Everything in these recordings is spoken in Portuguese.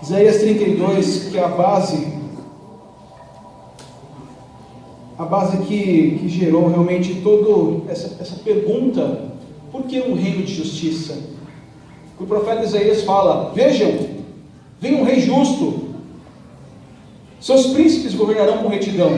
Isaías 32, que é a base que gerou realmente toda essa pergunta: por que um reino de justiça? O profeta Isaías fala: vejam, vem um rei justo, seus príncipes governarão com retidão,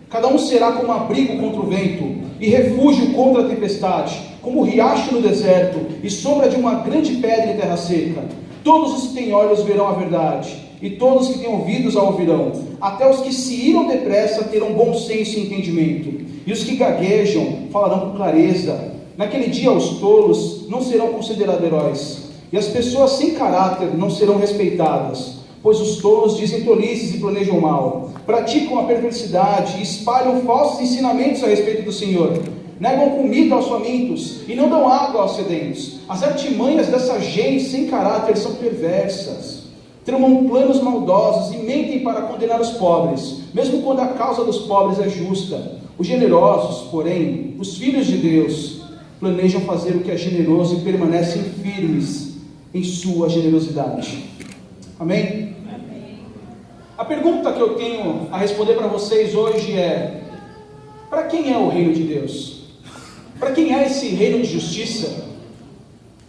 cada um será como abrigo contra o vento, e refúgio contra a tempestade, como riacho no deserto, e sombra de uma grande pedra em terra seca. Todos os que têm olhos verão a verdade, e todos que têm ouvidos a ouvirão. Até os que se iram depressa terão bom senso e entendimento, e os que gaguejam falarão com clareza. Naquele dia os tolos não serão considerados heróis, e as pessoas sem caráter não serão respeitadas, pois os tolos dizem tolices e planejam mal, praticam a perversidade e espalham falsos ensinamentos a respeito do Senhor. Negam comida aos famintos e não dão água aos sedentos. As artimanhas dessa gente sem caráter são perversas. Tramam planos maldosos e mentem para condenar os pobres, mesmo quando a causa dos pobres é justa. Os generosos, porém, os filhos de Deus, planejam fazer o que é generoso e permanecem firmes em sua generosidade. Amém? A pergunta que eu tenho a responder para vocês hoje é: para quem é o reino de Deus? Para quem é esse reino de justiça?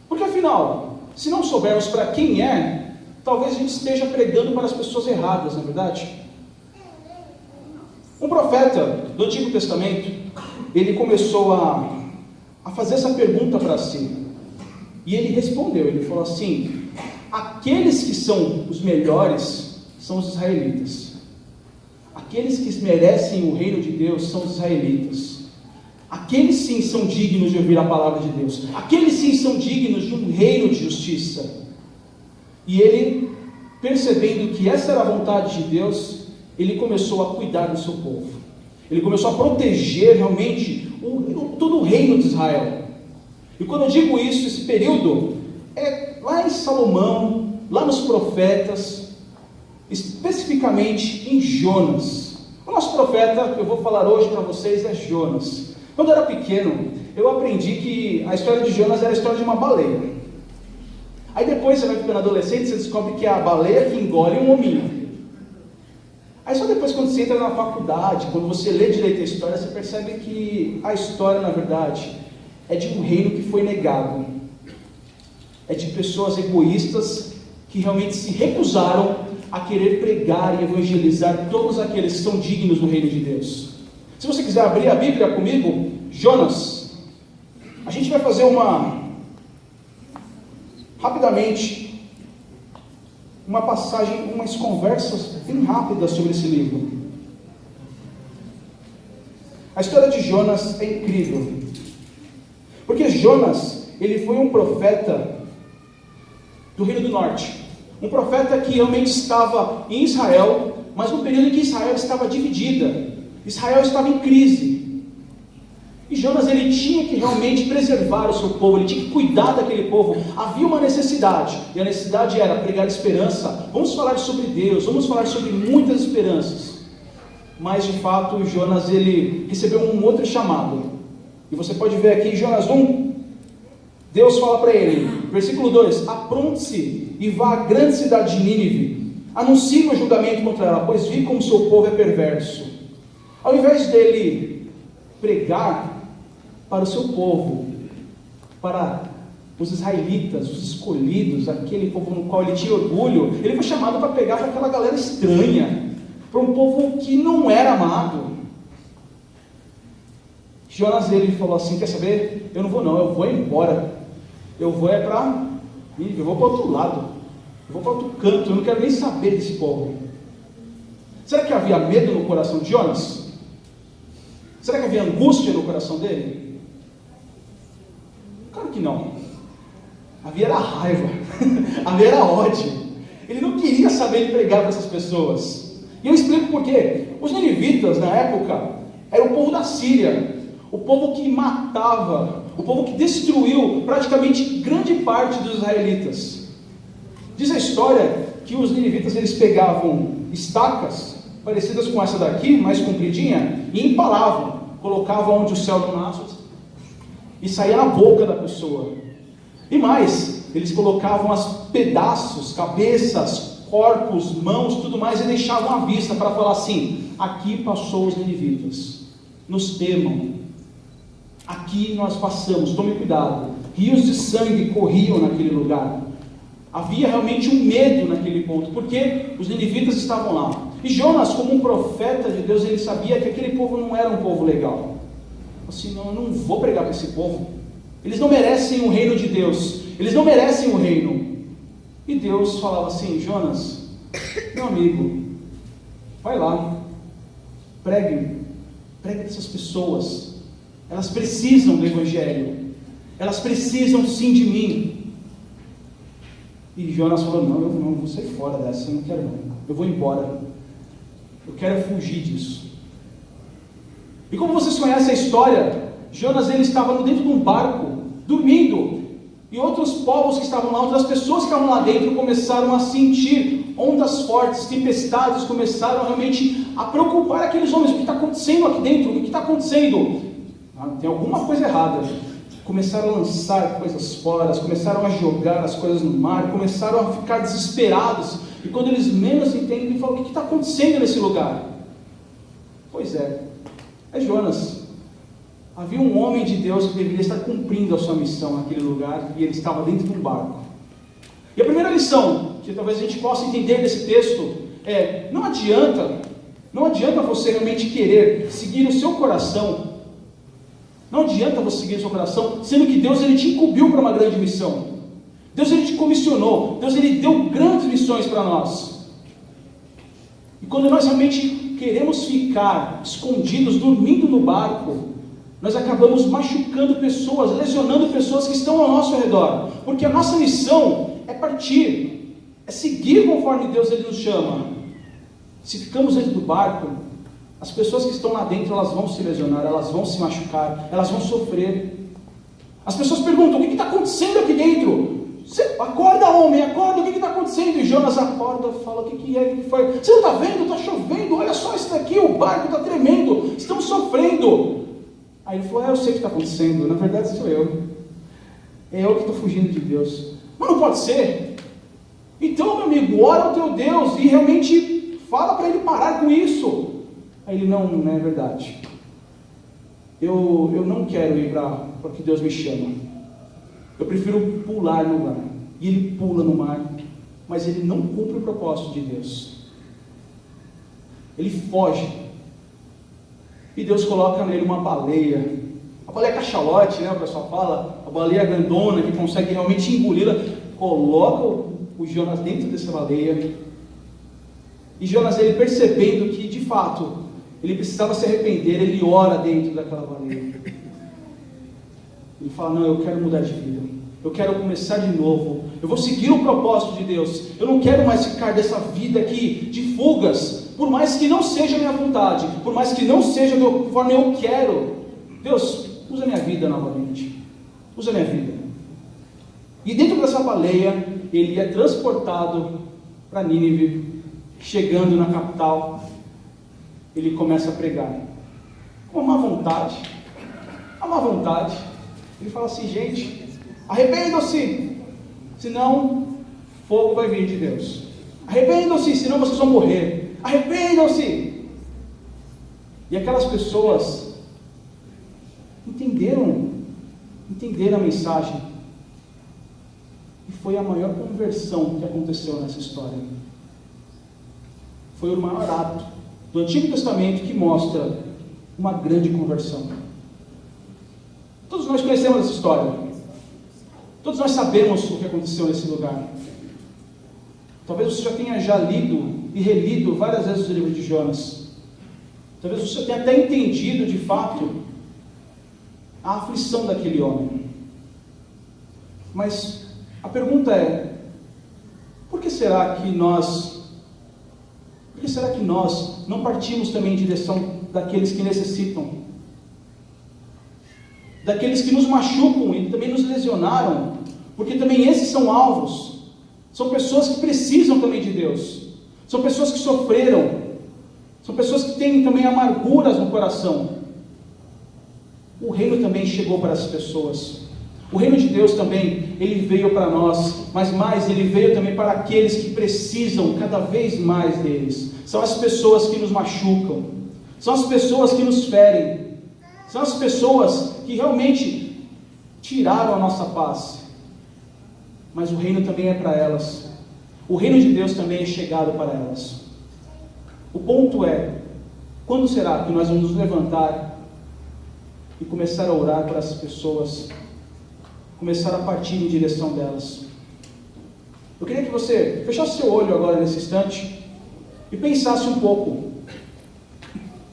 Porque afinal, se não soubermos para quem é, talvez a gente esteja pregando para as pessoas erradas, não é verdade? Um profeta do Antigo Testamento, ele começou a fazer essa pergunta para si, e ele respondeu, ele falou assim: aqueles que são os melhores são os israelitas. Aqueles que merecem o reino de Deus são os israelitas. Aqueles sim são dignos de ouvir a palavra de Deus. Aqueles sim são dignos de um reino de justiça. E ele, percebendo que essa era a vontade de Deus, ele começou a cuidar do seu povo. Ele começou a proteger realmente todo o reino de Israel. E quando eu digo isso, esse período, é lá em Salomão, lá nos profetas, especificamente em Jonas. O nosso profeta que eu vou falar hoje para vocês é Jonas. Quando eu era pequeno, eu aprendi que a história de Jonas era a história de uma baleia. Aí depois você vai ficando adolescente e você descobre que é a baleia que engole um hominho. Aí só depois, quando você entra na faculdade, quando você lê direito a história, você percebe que a história, na verdade, é de um reino que foi negado. É de pessoas egoístas que realmente se recusaram a querer pregar e evangelizar todos aqueles que são dignos do reino de Deus. Se você quiser abrir a Bíblia comigo, Jonas, a gente vai fazer rapidamente, uma passagem, umas conversas bem rápidas sobre esse livro. A história de Jonas é incrível, porque Jonas, ele foi um profeta do Reino do Norte, um profeta que realmente estava em Israel, mas no período em que Israel estava dividida, Israel estava em crise, e Jonas, ele tinha que realmente preservar o seu povo, ele tinha que cuidar daquele povo. Havia uma necessidade, e a necessidade era pregar esperança. Vamos falar sobre Deus, vamos falar sobre muitas esperanças. Mas de fato Jonas, ele recebeu um outro chamado, e você pode ver aqui em Jonas 1, Deus fala para ele, versículo 2: apronte-se e vá à grande cidade de Nínive, anuncie o julgamento contra ela, pois vi como seu povo é perverso. Ao invés dele pregar para o seu povo, para os israelitas, os escolhidos, aquele povo no qual ele tinha orgulho, ele foi chamado para pregar para aquela galera estranha, para um povo que não era amado. Jonas, ele falou assim: quer saber? Eu não vou não, eu vou embora. Eu vou para Nínive, eu vou para outro lado, eu vou para outro canto, eu não quero nem saber desse povo. Será que havia medo no coração de Jonas? Será que havia angústia no coração dele? Claro que não. Havia era raiva, havia era ódio. Ele não queria saber de pregar para essas pessoas. E eu explico por quê. Os ninivitas, na época, eram o povo da Síria, o povo que matava, o povo que destruiu praticamente grande parte dos israelitas. Diz a história que os ninivitas, eles pegavam estacas parecidas com essa daqui, mais compridinha, e empalavam, colocavam onde o céu não nasce, e saía na boca da pessoa. E mais, eles colocavam as pedaços, cabeças, corpos, mãos, tudo mais, e deixavam à vista para falar assim: aqui passou os ninivitas, nos temam, aqui nós passamos, tome cuidado. Rios de sangue corriam naquele lugar. Havia realmente um medo naquele ponto, porque os ninivitas estavam lá. E Jonas, como um profeta de Deus, ele sabia que aquele povo não era um povo legal. Assim, não, eu não vou pregar para esse povo. Eles não merecem o reino de Deus. Eles não merecem o reino. E Deus falava assim: Jonas, meu amigo, vai lá, pregue dessas pessoas. Elas precisam do Evangelho. Elas precisam sim de mim. E Jonas falou: não, eu não vou sair fora dessa, eu não quero não. Eu vou embora. Eu quero fugir disso. E como vocês conhecem a história, Jonas ele estava dentro de um barco, dormindo. E outros povos que estavam lá, outras pessoas que estavam lá dentro começaram a sentir ondas fortes, tempestades, começaram realmente a preocupar aqueles homens. O que está acontecendo aqui dentro? O que está acontecendo? Tem alguma coisa errada. Começaram a lançar coisas fora, começaram a jogar as coisas no mar, começaram a ficar desesperados. E quando eles menos entendem, eles falam: o que está acontecendo nesse lugar? Pois é Jonas. Havia um homem de Deus que deveria estar cumprindo a sua missão naquele lugar, e ele estava dentro de um barco. E a primeira lição, que talvez a gente possa entender desse texto, é: não adianta você realmente querer seguir o seu coração. Não adianta você seguir o seu coração, sendo que Deus ele te incumbiu para uma grande missão. Deus ele te comissionou. Deus ele deu grandes missões para nós. E quando nós realmente queremos ficar escondidos, dormindo no barco, nós acabamos machucando pessoas, lesionando pessoas que estão ao nosso redor. Porque a nossa missão é partir, é seguir conforme Deus ele nos chama. Se ficamos dentro do barco, as pessoas que estão lá dentro, elas vão se lesionar, elas vão se machucar, elas vão sofrer. As pessoas perguntam: o que está acontecendo aqui dentro? Acorda, homem, acorda, o que está acontecendo? E Jonas acorda, fala: o que é que foi? Você não está vendo? Está chovendo, olha só isso daqui, o barco está tremendo, estamos sofrendo. Aí ele falou: eu sei o que está acontecendo, na verdade sou eu. É eu que estou fugindo de Deus. Mas não pode ser. Então, meu amigo, ora ao teu Deus e realmente fala para ele parar com isso. Aí ele: não é verdade. Eu não quero ir para que Deus me chama. Eu prefiro pular no mar. E ele pula no mar, mas ele não cumpre o propósito de Deus. Ele foge. E Deus coloca nele uma baleia. A baleia cachalote, né, o pessoal fala. A baleia grandona que consegue realmente engoli-la. Coloca o Jonas dentro dessa baleia. E Jonas, ele percebendo que de fato ele precisava se arrepender, ele ora dentro daquela baleia. Ele fala: não, eu quero mudar de vida, eu quero começar de novo, eu vou seguir o propósito de Deus, eu não quero mais ficar dessa vida aqui de fugas, por mais que não seja a minha vontade, por mais que não seja conforme eu quero. Deus, usa a minha vida novamente, usa a minha vida. E dentro dessa baleia, ele é transportado para Nínive. Chegando na capital, ele começa a pregar com uma má vontade. Ele fala assim: gente, arrependam-se, senão fogo vai vir de Deus. Arrependam-se, senão vocês vão morrer. Arrependam-se. E aquelas pessoas entenderam a mensagem. E foi a maior conversão que aconteceu nessa história. Foi o maior ato do Antigo Testamento que mostra uma grande conversão. Todos nós conhecemos essa história. Todos nós sabemos o que aconteceu nesse lugar. Talvez você já lido e relido várias vezes o livro de Jonas. Talvez você tenha até entendido de fato a aflição daquele homem. Mas a pergunta é: por que será que nós não partimos também em direção daqueles que necessitam? Daqueles que nos machucam e também nos lesionaram, porque também esses são alvos. São pessoas que precisam também de Deus. São pessoas que sofreram. São pessoas que têm também amarguras no coração. O reino também chegou para essas pessoas. O reino de Deus também, ele veio para nós, mas mais, ele veio também para aqueles que precisam cada vez mais deles. São as pessoas que nos machucam, são as pessoas que nos ferem, são as pessoas que realmente tiraram a nossa paz. Mas o reino também é para elas. O reino de Deus também é chegado para elas. O ponto é, quando será que nós vamos nos levantar e começar a orar por essas pessoas, começar a partir em direção delas? Eu queria que você fechasse seu olho agora nesse instante e pensasse um pouco.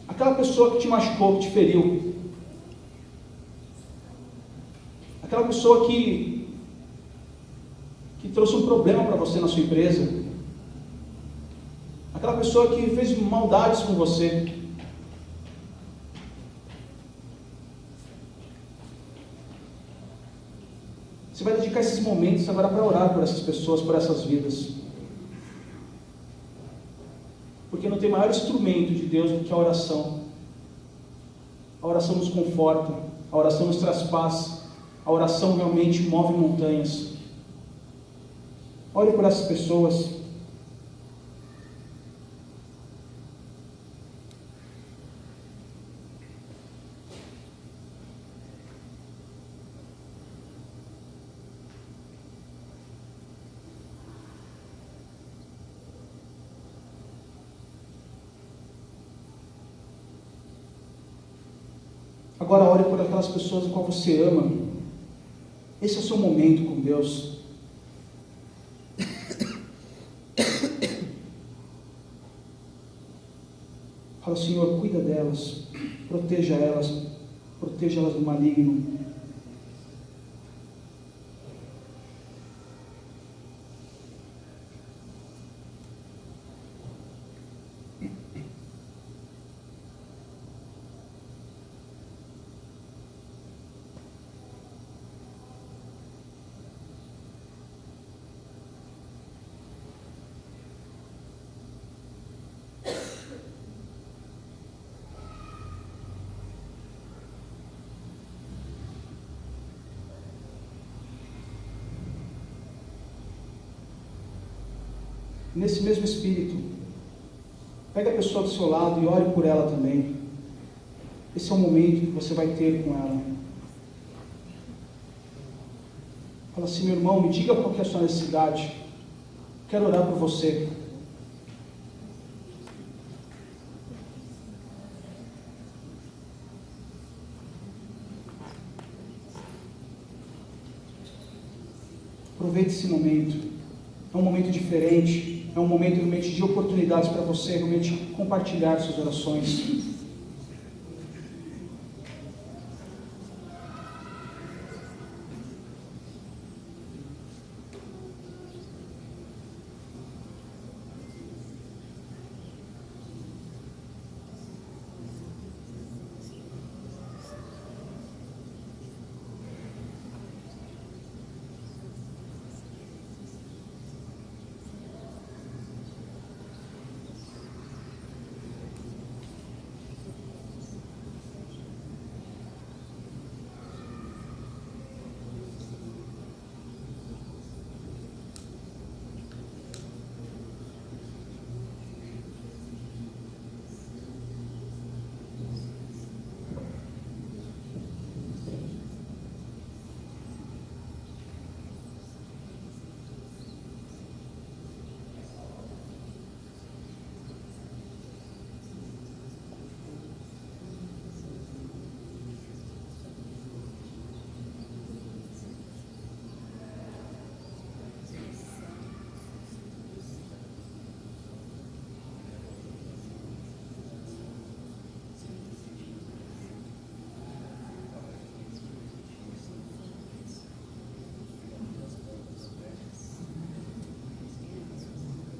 Aquela pessoa que te machucou, que te feriu, aquela pessoa que trouxe um problema para você na sua empresa, aquela pessoa que fez maldades com você. Você vai dedicar esses momentos agora para orar por essas pessoas, por essas vidas. Porque não tem maior instrumento de Deus do que a oração. A oração nos conforta, a oração nos traz paz, a oração realmente move montanhas. Ore por essas pessoas. Agora ore por aquelas pessoas em qual você ama. Esse é o seu momento com Deus. Fala, Senhor, cuida delas, proteja elas do maligno. Nesse mesmo espírito, pega a pessoa do seu lado e ore por ela também. Esse é o momento que você vai ter com ela. Fala assim, meu irmão, me diga qual que é a sua necessidade. Quero orar por você. Aproveite esse momento. É um momento diferente. É um momento realmente de oportunidades para você realmente compartilhar suas orações.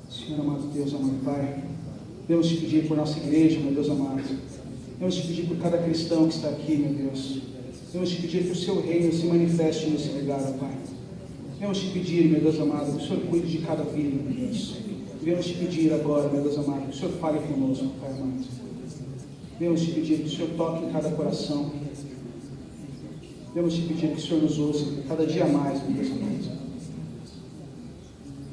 Senhor amado Deus, amado Pai, vamos te pedir por nossa igreja, meu Deus amado. Vamos te pedir por cada cristão que está aqui, meu Deus. Vamos te pedir que o seu reino se manifeste nesse lugar, ó Pai. Vamos te pedir, meu Deus amado, que o Senhor cuide de cada vida, meu Deus. Vamos te pedir agora, meu Deus amado, que o Senhor fale conosco, Pai amado. Vamos te pedir que o Senhor toque em cada coração. Devemos te pedir que o Senhor nos use cada dia mais, meu Deus amado.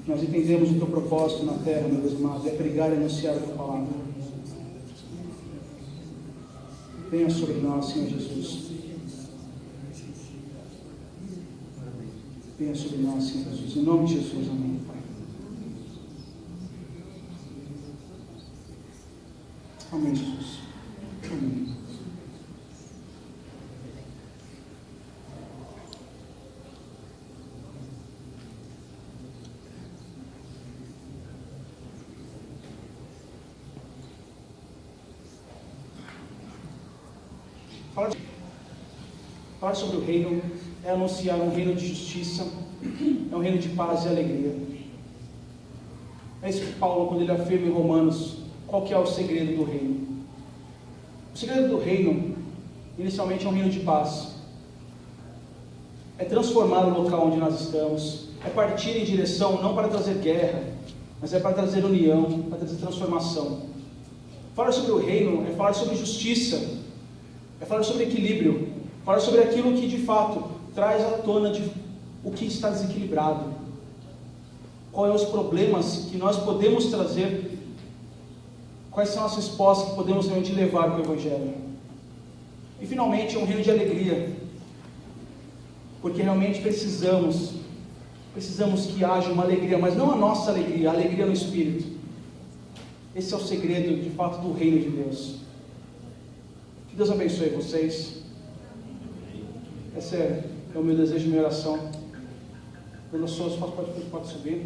Nós entendemos o teu propósito na terra, meu Deus amado, é pregar e anunciar a tua palavra. Venha sobre nós, Senhor Jesus. Venha sobre nós, Senhor Jesus. Em nome de Jesus, amém, Pai. Amém, Jesus. Amém. Falar sobre o reino é anunciar um reino de justiça, é um reino de paz e alegria. É isso que Paulo, quando ele afirma em Romanos, qual que é o segredo do reino? O segredo do reino, inicialmente, é um reino de paz. É transformar o local onde nós estamos, é partir em direção, não para trazer guerra, mas é para trazer união, para trazer transformação. Falar sobre o reino é falar sobre justiça, é falar sobre equilíbrio, falar sobre aquilo que de fato traz à tona o que está desequilibrado. Quais são os problemas que nós podemos trazer, quais são as respostas que podemos realmente levar para o Evangelho. E finalmente é um reino de alegria, porque realmente precisamos que haja uma alegria, mas não a nossa alegria, a alegria no Espírito. Esse é o segredo de fato do reino de Deus. Que Deus abençoe vocês. Esse é o meu desejo e minha oração. Pelos seus, pode subir.